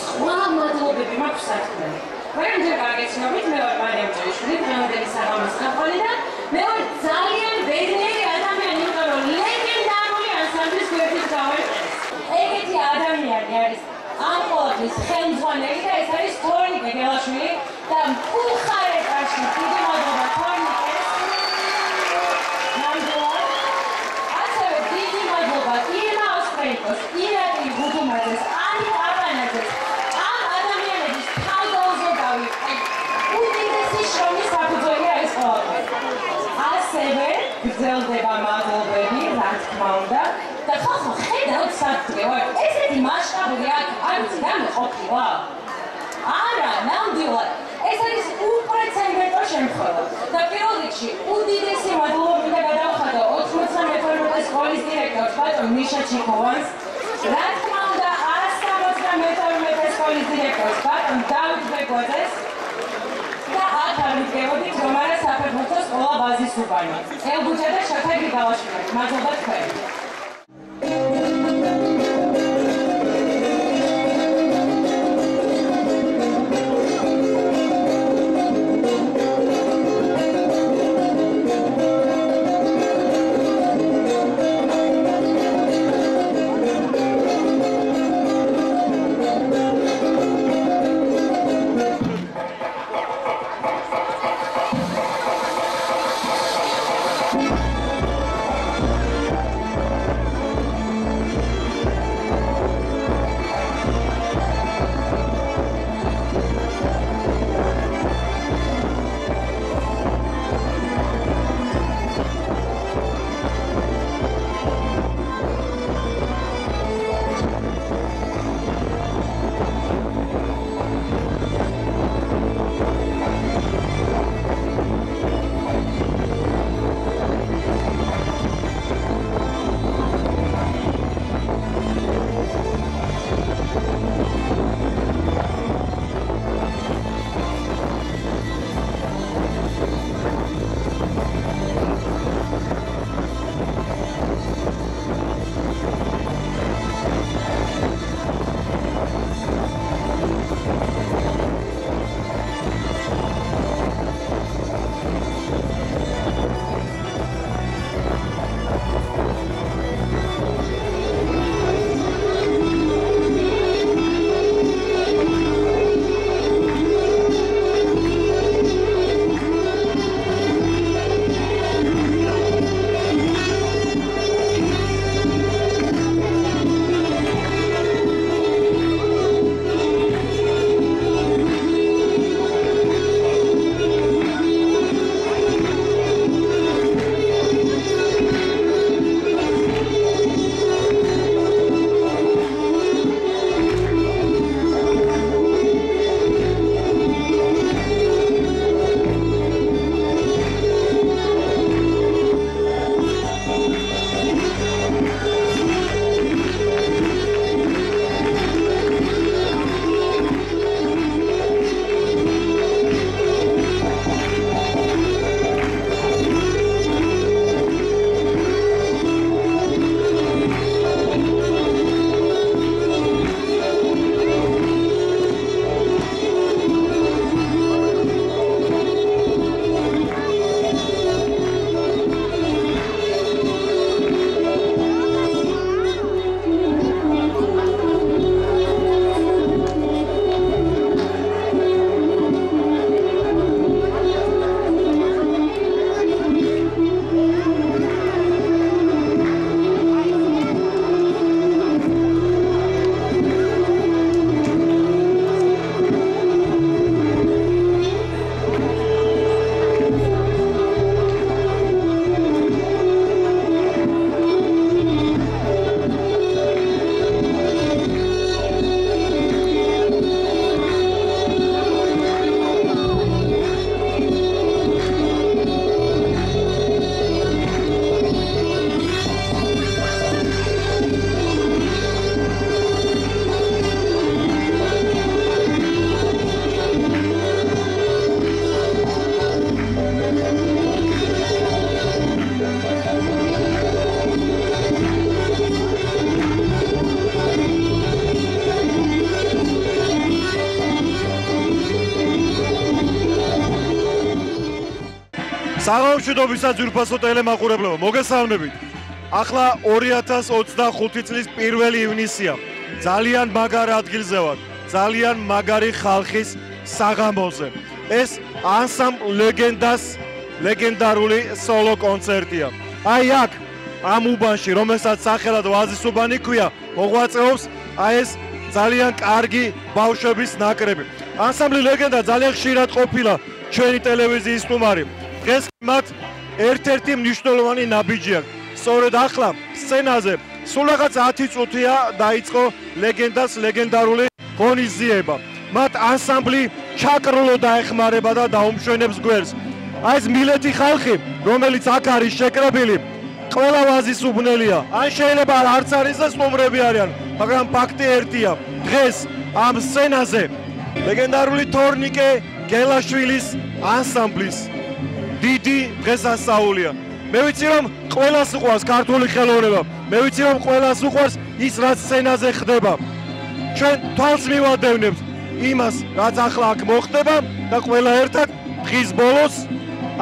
სხვა მადლობები მაქვს საქმე. Ვერანჯერ გაგეცნობით, მე ვარ მარიამ ჭელიშვილი, დღევანდელი საღამოს წამყვანი და მე ვარ ძალიან ბედნიერი ადამიანი, იმიტომ რომ ლეგენდარული ანსამბლის გვერდით გავერყეს. ეგეთი ადამიანი არის ამ ყოველთვის ხელმძღვანელი და ეს არის თორნიკე გელაშვილი და უხარეთაში დიდი მადლობა თორნიკეს. ნამდვილად. ასევე დიდი მადლობა ირმა ოსტრენკოს, ირაკლი გუდუმაძეს, ანი ყაბანაძეს. ამ ადამიანების თავდაუზოგავი უდიდესი შრომის საფუძველი არის ყველაფერი. ასევე გრძელდება მადლობები, რა თქმა უნდა. და ხო ხედავთ სათქმე ვარ ესეთი მასშტაბური არ ვიცი რამე ყოფილა არა ნამდვილად ეს არის უპრეცედენტო შემთხვევა და პირველ რიგში უდიდესი მადლობა მინდა გადავხატო 92 სკოლის დირექტორს ბატონ მიშა ჩიქოვანს რა თქმა უნდა 172 სკოლის დირექტორს ბატონ დავით ბეგვაძეს და აქ ავიდგებოდით რომ არა საფეხბურთო სკოლა ბაზისუბანი ელბუჯა და შოთა გრიგალაშვილი მადლობა თქვენ საღამოშვიდობისა ძვირფასო ტელემაყურებლებო, მოგესალმებით. ახლა 2025 წლის 1 ივნისია. ძალიან მაგარ ადგილზე ვარ. ძალიან მაგარი ხალხის საღამოზე. ეს ანსამბლ ლეგენდას ლეგენდარული სოლო კონცერტია. აი აქ ამ უბანში, რომელსაც სახელად ვაზისუბანი ქვია, მოღვაწეობს აი ეს ძალიან კარგი ბავშვების ნაკრები. ანსამბლი ლეგენდა ძალიან ხშირად ყოფილა ჩვენი ტელევიზიის სტუმარი. დღეს მათ ერთ-ერთი მნიშვნელოვანი ნაბიჯი აქვს. სწორედ ახლა სცენაზე სულ რაღაც 10 წუთია დაიწყო ლეგენდას ლეგენდარული ღონისძიება. მათ ანსამბლი ჩაკრლო დაეხმარება და დაუმშვენებს გვერდს. აი ეს მილეთი ხალხი, რომელიც აქ არის შეკრებილი, ყველა ვაზისუბნელია. ან შეიძლება არც არის და სტუმრები არიან, მაგრამ ფაქტი ერთია. დღეს ამ სცენაზე ლეგენდარული თორნიკე გელაშვილის ანსამბლის დიდი დღესასწაულია. მე ვიცი რომ ყველას უყვარს ქართული ხელოვნება. მე ვიცი რომ ყველას უყვარს ის რაც სცენაზე ხდება. ჩვენ თვალს მივადევნებთ იმას რაც ახლა აქ მოხდება და ყველა ერთად დღის ბოლოს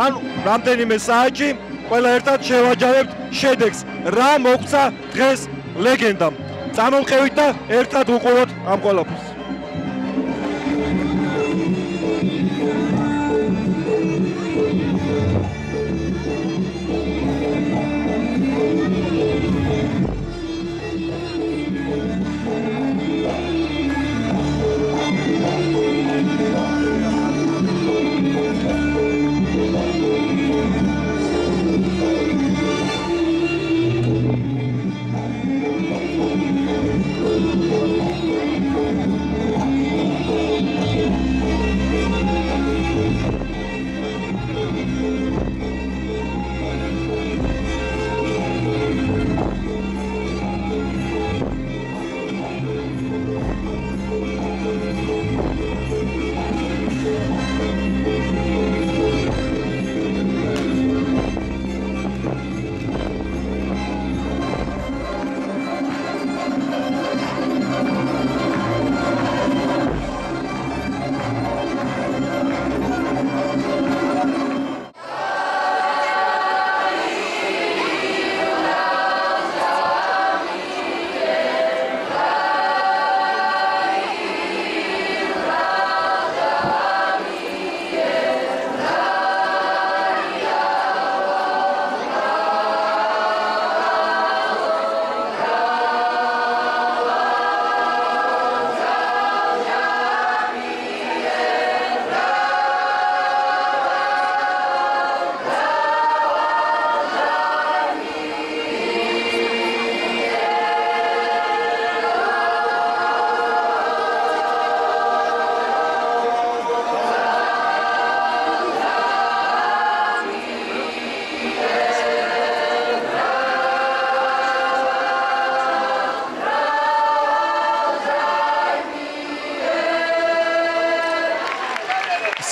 ან რამდენიმე საათში ყველა ერთად შევაჯამებთ შედეგს. რა მოგვცა დღეს ლეგენდამ. წამოვყევით და ერთად უყუროთ ამ ყველაფერს.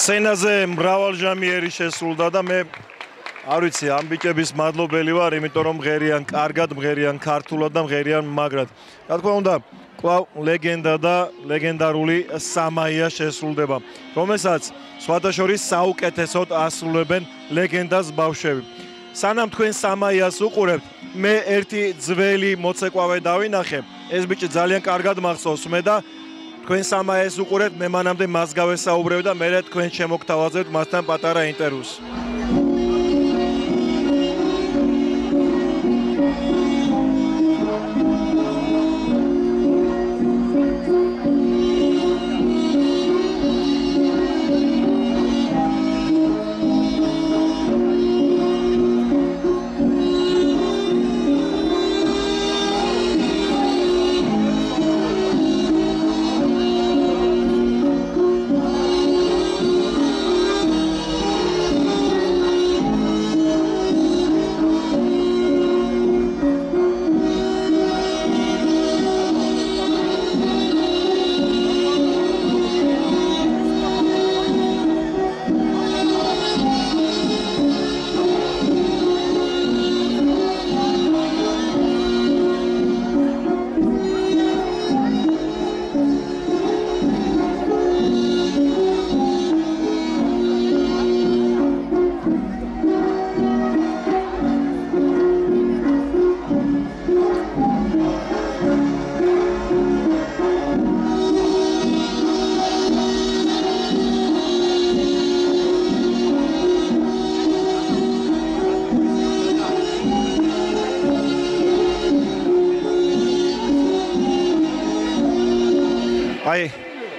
სცენაზე მრავალჟამიერი შესრულდა და მე არ ვიცი ამ ბიჭების მადლობელი ვარ, იმიტომ რომ მღერიან კარგად, მღერიან ქართულად და მღერიან მაგრად. რა თქმა უნდა, კვლავ ლეგენდა და ლეგენდარული სამაია შესრულდება, რომელსაც სხვათა შორის საუკეთესოდ ასრულებენ ლეგენდას ბავშვები. სანამ თქვენ სამაიას უყურებთ, მე ერთი ძველი მოცეკვავე დავინახე. ეს ბიჭი ძალიან კარგად მახსოვს მე და თქვენ სამაიას უყურებთ, მე მანამდე მას გავესაუბრებ და მე თქვენ შემოგთავაზებთ მასთან პატარა ინტერვიუს.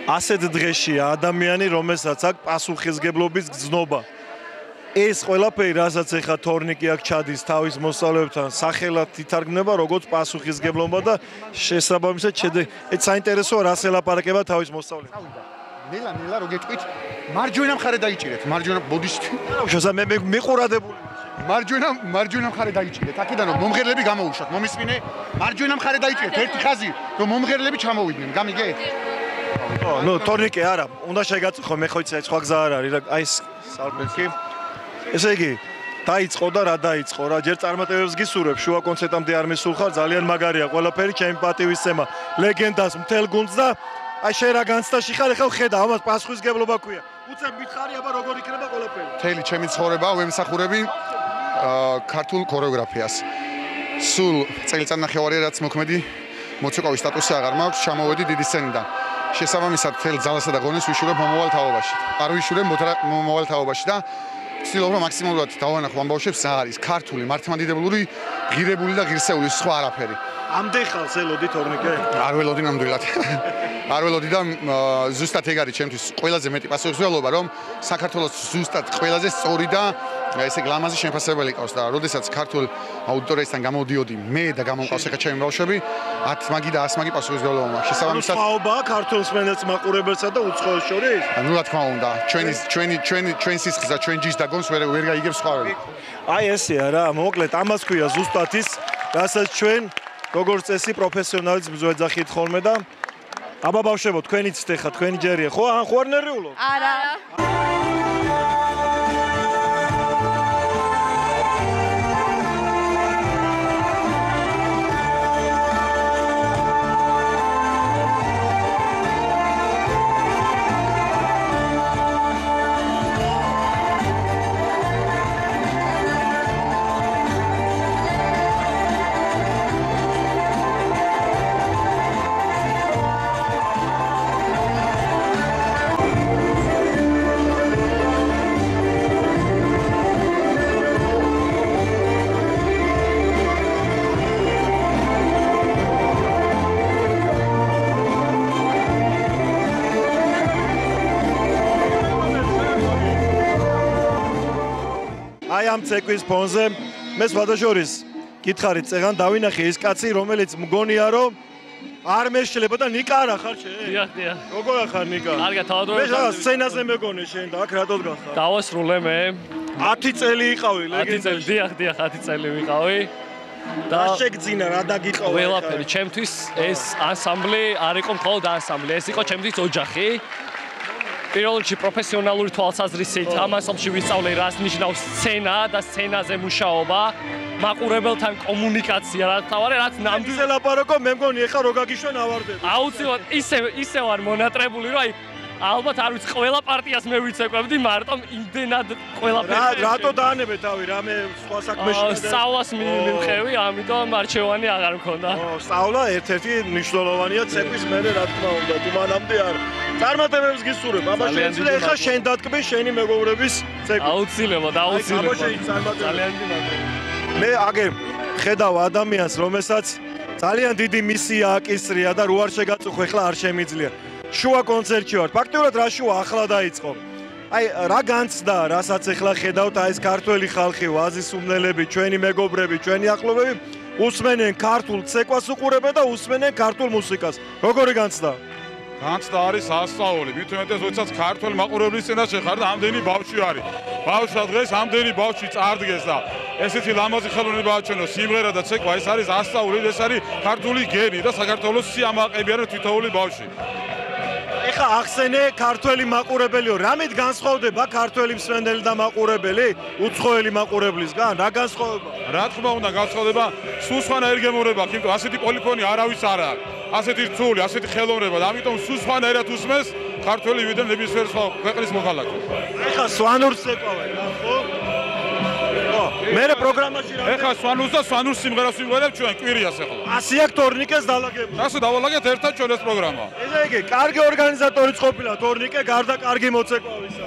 ასეთ დღეშია ადამიანი, რომელსაც აქვს პასუხისგებლობის გზნობა. ეს ყველაფერი, რასაც ეხა თორნიკი აქ ჩადის თავის მოსწავლეებთან, სახელად ითარგმნება როგორც პასუხისგებლობა და შესაბამისად ეს საინტერესოა, რას ელაპარაკება თავის მოსწავლეებს. ნელა რო გეტყვით, მარჯვენა მხარე დაიჭირეთ, მარჯვენა ბოდიში. შოცა მე მიყურადებული. მარჯვენა მხარე დაიჭირეთ. აქედან რომ მომღერლები გამოუშვათ, მომისმინე, მარჯვენა მხარე დაიჭირეთ ერთი ხაზი, რომ მომღერლები ჩამოვიდნენ. გამიგეთ? ნუ თორნიკი არა, უნდა შეგაწუხო, მე ხო იცი სხვა გზა არ არის, აი ეს სალბეკი. ესე იგი, დაიწყო და რა დაიწყო რა, ჯერ წარმატებებს გისურვებ, შუა კონცერტამდე არ მისულხარ, ძალიან მაგარია ყველაფერი, ჩემი პატივისცემა, ლეგენდას მთელ გუნდს და აი შენ რა განცდაში ხარ, ეხლა ხედავ, ამას პასუხისგებლობა ქვია. უცებ მითხარი, აბა როგორ იქნება ყველაფერი. მთელი ჩემი ცხოვრება ვემსახურები ქართულ ქორეოგრაფიას. სულ წელიწადნახევარი რაც მოქმედი მოცეკვავის სტატუსი აღარ მაქვს, ჩამოვედი დიდი სცენიდან. შესაბამისად, მთელ ძალასა და ღონეს ვიშურებ მომავალ თაობაში. არ ვიშურებ მომავალ თაობაში და ვცდილობ რომ მაქსიმალურად დავანახო ამ ბავშვებს რა არის ქართული, მართლმადიდებლური, ღირებული და ღირსეული სხვა არაფერი. ამდენ ხალხს ელოდი თორნიკე? არ ველოდი ნამდვილად. არ ველოდი და ზუსტად ეგ არის ჩემთვის ყველაზე მეტი პასუხისმგებლობა, რომ საქართველოს ზუსტად ყველაზე სწორი და ესე გლამაზი შემფასებელი ყავს და როდესაც ქართულ აუდიტორიასთან გამოდიოდი მე და გამომყავს ახლა ჩემი ბავშვები 10 მაგი და 100 მაგი პასუხისმგებლობა მაქვს. შესაბამისად სხვაობაა ქართულ სმენელს მაყურებელსა და უცხოელს შორის? ნუ რა თქმა უნდა, ჩვენ სისხლს და ჩვენ ჯიშს დაგონს ვერ გაიგებს სხვავები. აი ესეა რა, მოკლედ ამას ქვია ზუსტად ის, რასაც ჩვენ როგორც წესი პროფესიონალიც ვეძახით ხოლმე და აბა ბავშვებო, თქვენიც ხა თქვენი ჯერია, ხო? ხო არ ნერვიულობ? არა. აი ამ ცეკვის ფონზე მე სხვადასხვის გითხარით წეგან დავინახე ის კაცი რომელიც მგონია რომ არ მეშლება და ნიკა არა ხარ შენ? დიახ. როგორ ახარ ნიკა? კარგად თავადობრივად. მე რა სცენაზე მეგონე შენ და აქ რატოდ გახარ? დავასრულე მე. 10 წელი იყავი ლეგენდაში. დიახ, 10 წელი ვიყავი. და შეგძინა რა დაგიყავა? ყველაფერი ჩემთვის ეს ანსამბლი არ იყო მხოლოდ ანსამბლი, ეს იყო ჩემთვის ოჯახი. პირველ რიგში პროფესიონალური თვალსაზრისით ამ ანსამბლში ვისწავლე რას ნიშნავს სცენა და სცენაზე მუშაობა, მაყურებელთან კომუნიკაცია, რა თავარი, რაც ნამდვილად ელაპარაკო, მე მგონი ეხა რო გაგიშვენ ავარდები. აუცილებლად ისე ვარ მონატრებული, რომ აი ალბათ არ ვიცი ყველა პარტიას მე ვიცეკვებდი, მარტომ იმდენად ყველაფერი. რატო დაანებე თავი, რამე სხვა საქმეში? სწავლას მივხევი, ამიტომ არჩევანი აღარ მქონდა. სწავლა ერთ-ერთი მნიშვნელოვანია ცეკვის მერე, რა თქმა უნდა, თუ მანამდე არ. წარმატებებს გისურვებ, აბა შეიძლება ეხა შენ დათქმე შენი მეგობრების ცეკვა. აუცილებლად. ძალიან დიდი. მე აგერ ხედავ ადამიანს, რომელსაც ძალიან დიდი მისია აკისრია და რო არ შეგაწუხო, ეხლა არ შემიძლია. შუა კონცერტში ვარ. ფაქტიურად რა შუა ახლა დაიწყო. აი რა განცდა, რასაც ეხლა ხედავთ, აი ეს ქართველი ხალხი, ვაზის უმნელები, ჩვენი მეგობრები, ჩვენი ახლობლები უსმენენ ქართულ ცეკვას უყურებენ და უსმენენ ქართულ მუსიკას. როგორი განცდა? განცდა არის ასწაული. მით უმეტეს როდესაც ქართველ მაყურებლის წინაშე ხარ და ამდენი ბავშვი არის. ბავშვა დღეს ამდენი ბავშვი წარდგეს და ესეთი ლამაზი ხელოვნება აჩვენო სიმღერა და ცეკვა, ეს არის ასწაული, ეს არის ქართული გენი და საქართველოს სიამაყები არის თითოეული ბავშვი. ეხა ახსენე ქართველი მაყურებელიო, რამით განსხვავდება ქართველი მსმენელი და მაყურებელი უცხოელი მაყურებლისგან? რა განსხვავება? რა თქმა უნდა განსხვავდება, სულ სხვანაირი გემოვნება აქვს, იმიტომ ასეთი პოლიფონი არავის არ აქვს. ასეთი რთული, ასეთი ხელოვნება და ამიტომ სულ სხვანაირად უსმენს ქართველი ვიდრე ნებისმიერ სხვა ქვეყნის მოქალაქე. ეხა სვანურს ეკავენ, ხო? მერე პროგრამაში რა? ეხა სვანურს და სვანურს სიმღერას ვიმღერებ ჩვენ კვირიას ეხლა. ასე აქ თორნიკეს დალაგებული. ასე დავალაგეთ ერთად ჩვენ ეს პროგრამა. ესე იგი, კარგი ორგანიზატორიც ყოფილა თორნიკე, გარდა კარგი მოცეკვავისა.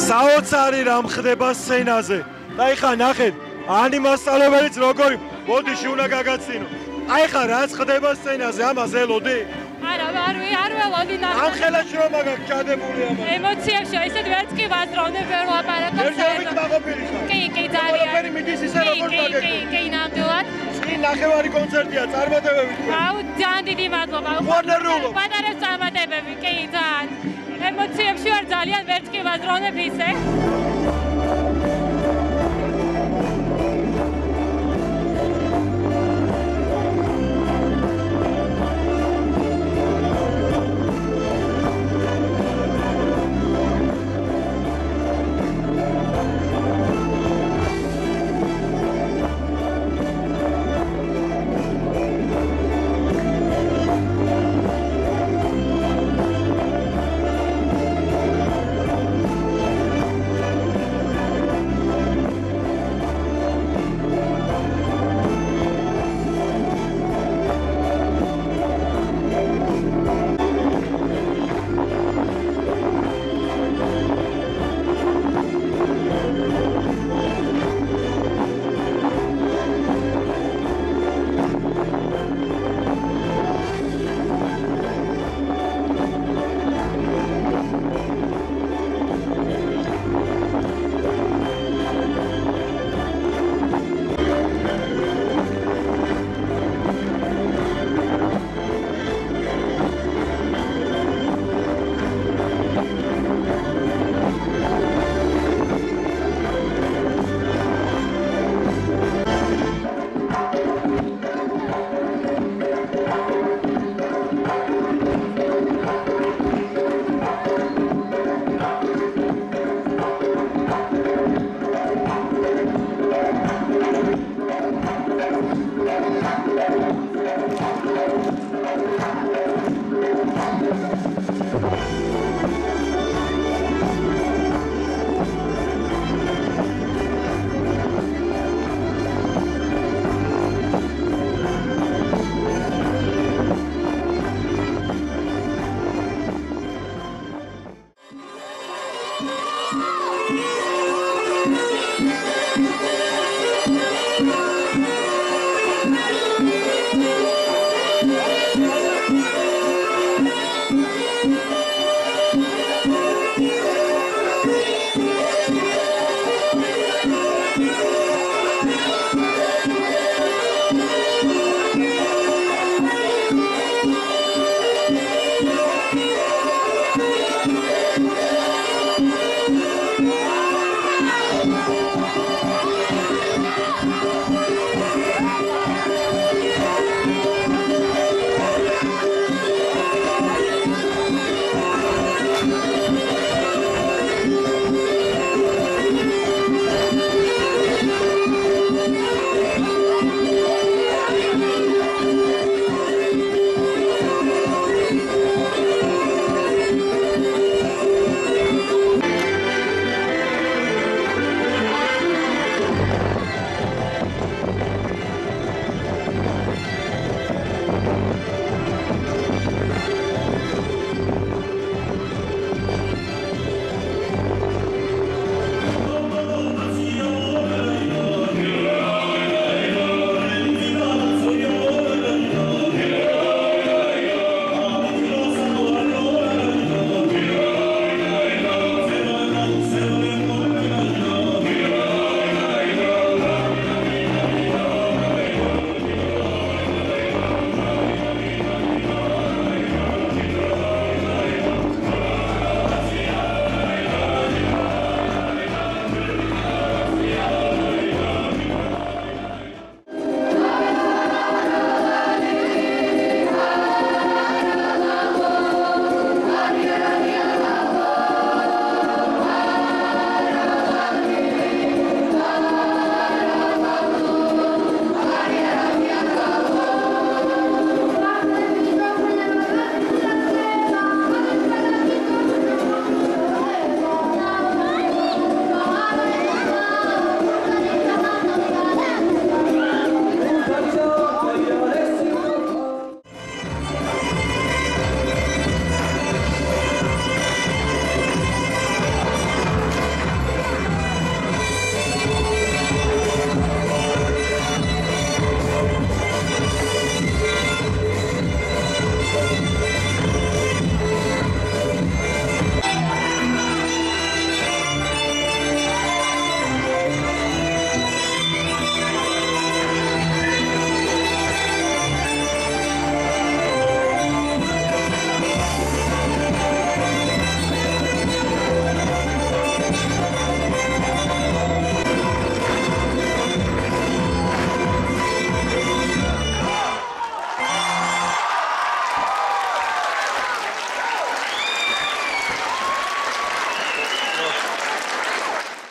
საოცარი რამ ხდება სცენაზე. და ეხლა ნახეთ, ანი მასწავლებელიც როგორი ბოდიში უნდა გაგაცინო. აი ხა რაც ხდება სცენაზე, ამას ელოდი? არა, არ ველოდი და ამ ხელაში რომ მაგაკ ჩადებული ამას. ემოციებში ისეთ ვერც კი ვაზროვნებ, ვერ ვლაპარაკობ. ერთობით მაყოფილი ხარ. კი, ძალიან. ყველაფერი მიდის ისე როგორც მაგაკ. კი, ნამდვილად. წინ ნახევარი კონცერტია, წარმატებებით. აუ, ძალიან დიდი მადლობა. უხარნერულო. პატარა წარმატებები, კი, ძალიან. ემოციებში ვარ ძალიან, ვერც კი ვაზროვნებ ისე.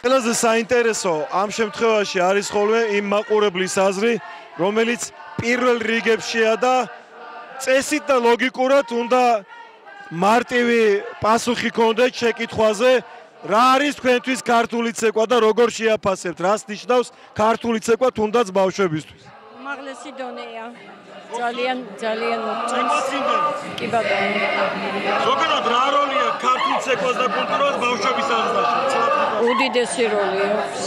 ყველაზე საინტერესო ამ შემთხვევაში არის ხოლმე იმ მაყურებლის აზრი, რომელიც პირველ რიგებშია და წესით და ლოგიკურად უნდა მარტივი პასუხი გქონდეთ შეკითხვაზე, რა არის თქვენთვის ქართული ცეკვა და როგორ შეაფასებთ, რას ნიშნავს ქართული ცეკვა თუნდაც ბავშვებისთვის? უმაღლესი დონეა. ძალიან მოგწონს. კი ბატონო. ზოგადად რა როლია ქართულ ცეკვას და კულტურას ბავშვების აზრში? უდიდესი როლი აქვს.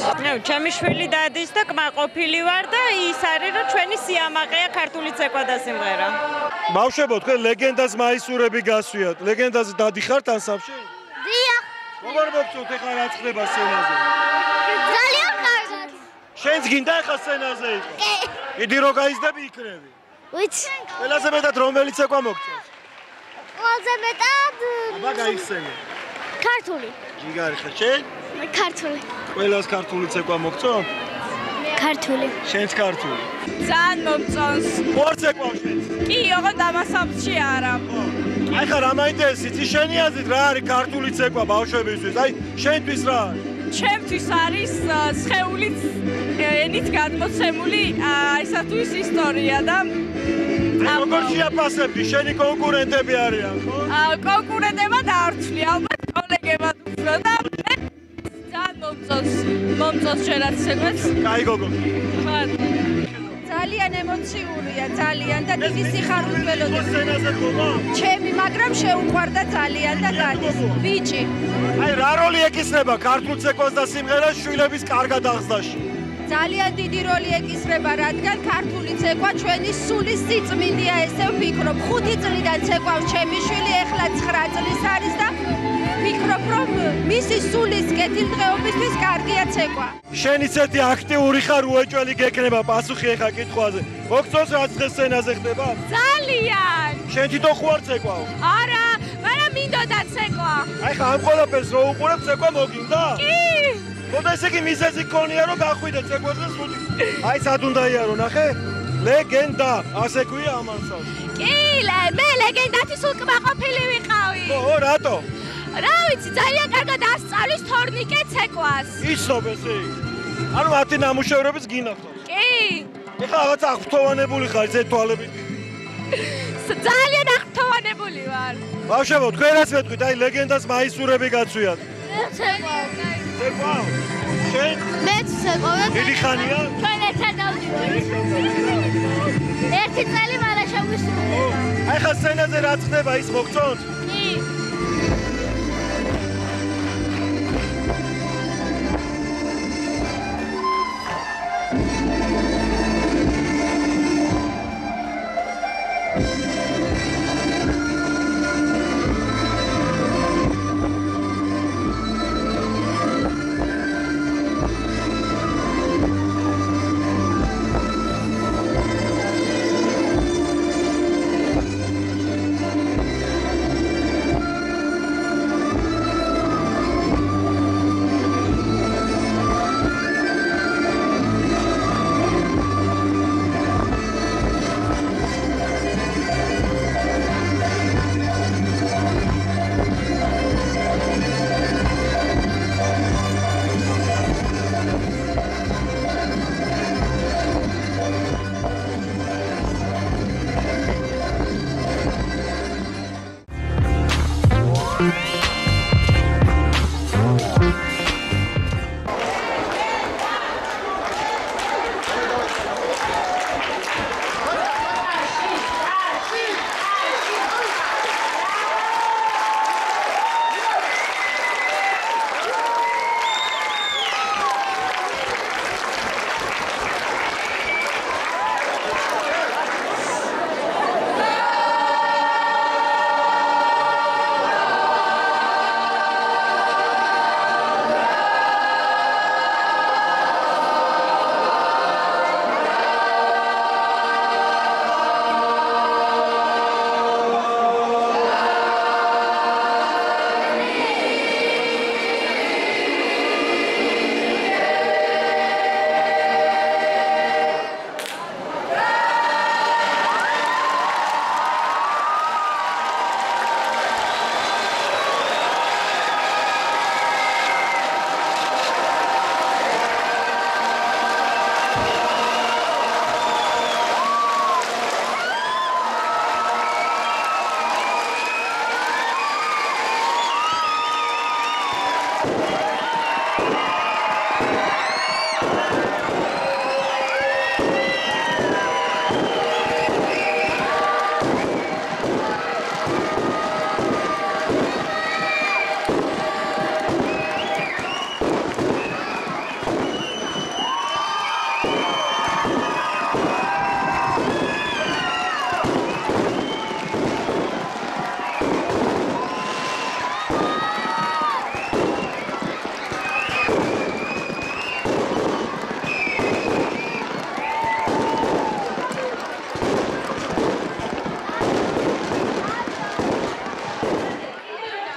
ჩემი შვილი დადის და კმაყოფილი ვარ და ის არის რომ ჩვენი სიამაყეა ქართული ცეკვა და სიმღერა. ბავშვებო, თქვენ ლეგენდას მაისურები გასვიათ. ლეგენდაზე დადიხართ ანსამბლში? დიახ. როგორ მოგწონთ ეხლა რა ხდება სცენაზე? ძალიან კარგად. შენც გინდა ეხლა სცენაზე იყო? კი. დიდი რო გაიზდები იქნები. ვიცი. ყველაზე მეტად რომელი ცეკვა მოგწონს? ყველაზე მეტად აბა გაიხსენე. ქართული. ჯიგარი ხარ შენ? ქართული. ყველას ქართული ცეკვა მოგწონს? ქართული. შენც ქართული. ძალიან მომწონს. ხوار ცეკვა შენც? კი, ოღონდ ამასამბლში არა. აი ხა რა მაინტერესებს, იცი შენი აზრით რა არის ქართული ცეკვა ბავშვებისთვის? აი შენთვის რა არის? ჩემთვის არის სხეულით ენით გადმოცემული ისათვის ისტორია და როგორ შეაფასებდი? შენი კონკურენტები არიან, ხო? კონკურენტებმა დაარჩლი, ალბათ კოლეგებად უფრო და მე ძალიან მომწონს შენაც ცეკვაც. კაი გოგო. ძალიან ემოციურია, ძალიან და დიდი სიხარულველოდი. სცენაზე ხომა? ჩემი, მაგრამ შეუყვარდა ძალიან და გადის. ბიჭი. აი რა როლი ეკისრება ქართულ ცეკვას და სიმღერას შვილების კარგად აღზრდაში? ძალიან დიდი როლი ეკისრება, რადგან ქართული ცეკვა ჩვენი სულის სიწმინდეა, ესე ვფიქრობ. 5 წლიდან ცეკვავს ჩემი შვილი, ეხლა 9 წლის არის და ვფიქრობ, რომ მისი სულის კეთილდღეობისთვის კარგია ცეკვა. შენ ისეთი აქტიური ხარ, უეჭველი გექნება პასუხი ეხა კითხვაზე. მოგწონს რაც დღეს სცენაზე ხდება? ძალიან! შენ თვითონ ხوار ცეკვაო? არა, მაგრამ მინდოდა ცეკვა. აი ხა ამ ყველაფერს რო უყურებ ცეკვა მოგინდა? კი! ხოდა ესე იგი მიზეზი გქონია რომ გახვიდე ცეკვაზე სული. აი სად უნდა იარო, ნახე? ლეგენდა, ასე ქვია ამ ანსამბლში. კი, მე ლეგენდათი სულ კმაყოფილი ვიყავი. ო, რატო? რა ვიცი, ძალიან კარგად ასწავლის თორნიკე ცეკვას. იცნობ ესე იგი. ანუ მათი ნამუშევრებიც გინახავს. კი. ეხლა რაღაც აღფრთოვანებული ხარ, ეს თვალებით. ძალიან აღფრთოვანებული ვარ. ბავშვებო, თქვენაც მეტყვით, აი ლეგენდას მაისურები გაცვიათ. ცეკვა. ცეკვა? შენ? მეც ცეკვა. დიდი ხანია? ჩვენ ერთად დავდივართ. ერთი წელი მალე შევისრულე. აი ხა სცენაზე რა ხდება, ის მოგწონთ? კი.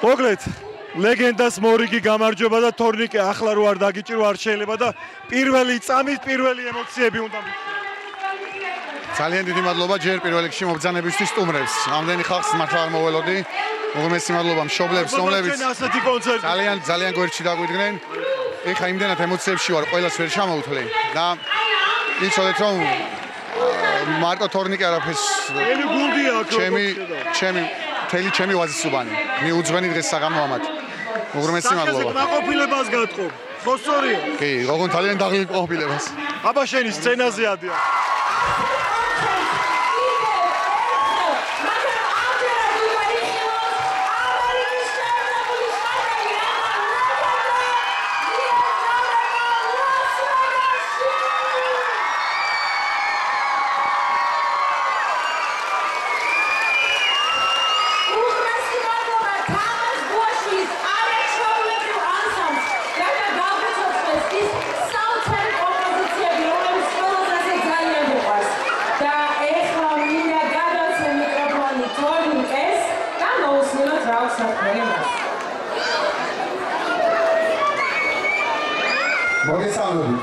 მოკლედ ლეგენდას მორიგი გამარჯობა და თორნიკე ახლა რო არ დაგიჭირო არ შეიძლება და პირველი წამის პირველი ემოციები უნდა ძალიან დიდი მადლობა ჯერ პირველ რიგში მობრძანებისთვის სტუმრებს. ამდენი ხალხს მართლა არ მოველოდი. უღრმესი მადლობა მშობლებს, რომლებიც ასეთი კონცერტი ძალიან გვერდში დაგვიდგნენ. ეხა იმდენად ემოციებში ვარ, ყველას ვერ ჩამოვთვლი და იცოდეთ რომ მარტო თორნიკე არაფერს ელი გუნდია აქ ჩემი ვაზისუბანი. მიუძღვენი დღეს საღამოამად. უღრმესი მადლობა. კმაყოფილებას გატყობ. ხო სწორია? კი, ოღონდ ძალიან დაღლილ კმაყოფილებას. აბა შენი სცენაზე ადია.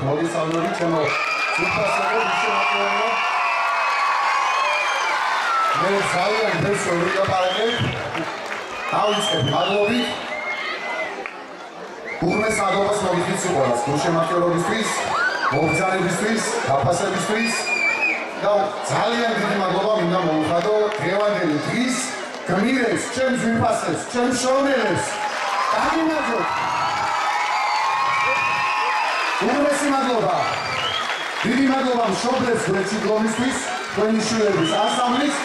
მოგესალმებით, ჩემო სუპასტარო ისევ მე ძალიან ბევრი ვაპარაკებ. დავიწყებ მადლობით. უღრმეს მადლობას მოგიხდით სიყვარულს, გულშემატკივრობისთვის, მობრძანებისთვის, გაფასებისთვის და ძალიან დიდი მადლობა მინდა მოუხადო დღევანდელი დღის გმირებს, ჩემს ვიფასებს, ჩემს შრომელებს. გამიმარჯვოთ. უღრმესი მადლობა. დიდი მადლობა მშობლებს გვერდში დგომისთვის, თქვენი შვილების ანსამბლის.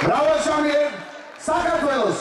ბრავო შამიერ, საქართველოს!